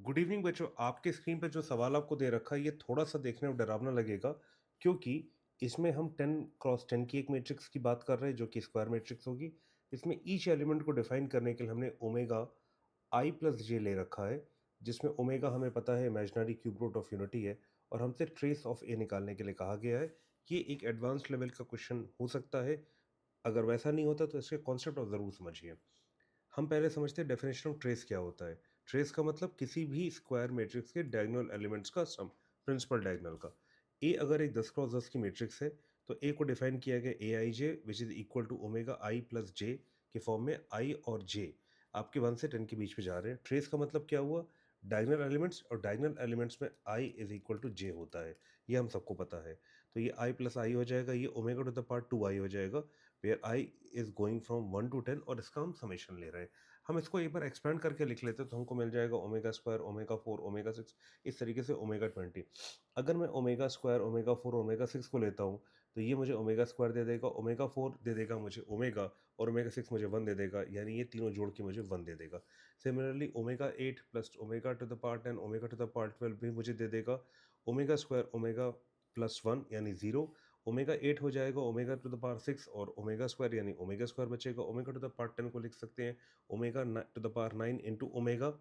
Good evening बच्चों। आपके screen पे जो सवाल आपको दे रखा है ये थोड़ा सा देखने में डरावना लगेगा, क्योंकि इसमें हम 10 क्रॉस 10 की एक मैट्रिक्स की बात कर रहे हैं जो कि स्क्वायर मैट्रिक्स होगी। इसमें ईच एलिमेंट को डिफाइन करने के लिए हमने ओमेगा आई प्लस जे ले रखा है, जिसमें ओमेगा हमें पता है imaginary cube root of unity है और हमसे ट्रेस ऑफ ए निकालने के लिए कहा गया है। ये एक एडवांस लेवल का क्वेश्चन हो सकता है। अगर वैसा नहीं होता तो इसके कॉन्सेप्ट आप ज़रूर समझिए। हम पहले समझते हैं डेफिनेशन ऑफ ट्रेस क्या होता है। ट्रेस का मतलब किसी भी स्क्वायर मैट्रिक्स के डायगोनल एलिमेंट्स का सम, प्रिंसिपल डायगोनल का। ए अगर एक 10 क्रॉस 10 की मैट्रिक्स है तो ए को डिफाइन किया गया A I J which is equal to omega I plus J के फॉर्म में। आई और जे आपके 1 से 10 के बीच में जा रहे हैं। ट्रेस का मतलब क्या हुआ? डायगोनल एलिमेंट्स, और डायगोनल एलिमेंट्स में आई इज इक्वल टू जे होता है। ये हम सबको पता है। तो ये आई प्लस आई हो जाएगा, ये omega to the power 2 i हो जाएगा, where i is going from 1 to 10 और इसका हम समेशन ले रहे हैं। हम इसको एक बार एक्सपेंड करके लिख लेते हैं तो हमको मिल जाएगा ओमेगा स्क्वायर, ओमेगा 4, ओमेगा 6, इस तरीके से ओमेगा 20। अगर मैं ओमेगा स्क्वायर, ओमेगा 4, ओमेगा 6 को लेता हूँ तो ये मुझे ओमेगा स्क्वायर दे देगा, ओमेगा 4 दे देगा मुझे ओमेगा, और ओमेगा 6 मुझे 1 दे देगा, यानी ये तीनों जोड़ के मुझे 1 दे देगा। Similarly omega 8 plus omega to the power 10, omega to the power 12 भी मुझे दे देगा ओमेगा स्क्वायर, ओमेगा प्लस 1 यानी 0। ओमेगा 8 हो जाएगा ओमेगा टू द पावर 6 और ओमेगा स्क्वायर यानी ओमेगा स्क्वायर बचेगा। ओमेगा टू द पावर 10 को लिख सकते हैं omega to the power 9 into omega,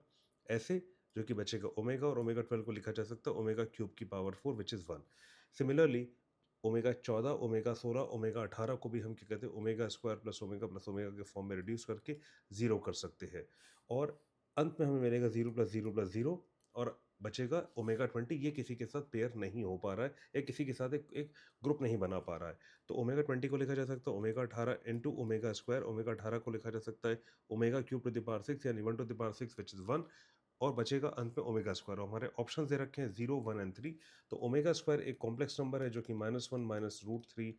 ऐसे, जो कि बचेगा ओमेगा, और ओमेगा 12 को लिखा जा सकता है ओमेगा क्यूब की power 4 which is 1। Similarly omega 14, omega 16, omega 18 को भी हम क्या कहते हैं ओमेगा स्क्वायर प्लस ओमेगा के फॉर्म में रिड्यूस करके 0 कर सकते हैं। और अंत में हमें मिलेगा 0 प्लस 0 प्लस 0 और बचेगा ओमेगा 20। ये किसी के साथ पेयर नहीं हो पा रहा है या किसी के साथ एक ग्रुप नहीं बना पा रहा है। तो ओमेगा 20 को लिखा जा सकता है omega 18 into omega square, omega 18 को लिखा जा सकता है omega cube to the power 6 यानी 1 to the power 6 which is 1, और बचेगा अंत में ओमेगा स्क्वायर। और हमारे ऑप्शन दे रखे हैं 0, 1 एंड 3। तो ओमेगा स्क्वायर एक कॉम्प्लेक्स नंबर है जो कि -1 माइनस रूट थ्री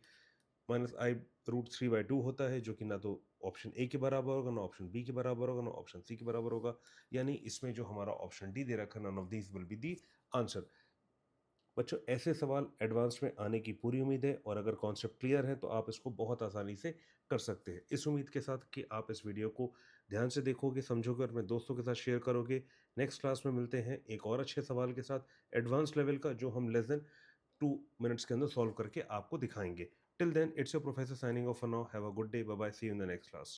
माइनस आई रूट 3/2 होता है, जो कि ना तो ऑप्शन ए के बराबर होगा, ना ऑप्शन बी के बराबर होगा, ना ऑप्शन सी के बराबर होगा। यानी इसमें जो हमारा ऑप्शन डी दे रखा है, none of these will be the answer. बच्चों, ऐसे सवाल एडवांस में आने की पूरी उम्मीद है, और अगर कॉन्सेप्ट क्लियर है तो आप इसको बहुत आसानी से कर सकते हैं। इस उम्मीद के साथ कि आप इस वीडियो को ध्यान से देखोगे, समझोगे और अपने दोस्तों के साथ शेयर करोगे। नेक्स्ट क्लास में मिलते हैं एक और अच्छे सवाल के साथ एडवांस लेवल का, जो हम लेस देन 2 मिनट्स के अंदर सॉल्व करके आपको दिखाएंगे। Till then, it's your professor signing off for now. Have a good day. Bye bye. See you in the next class.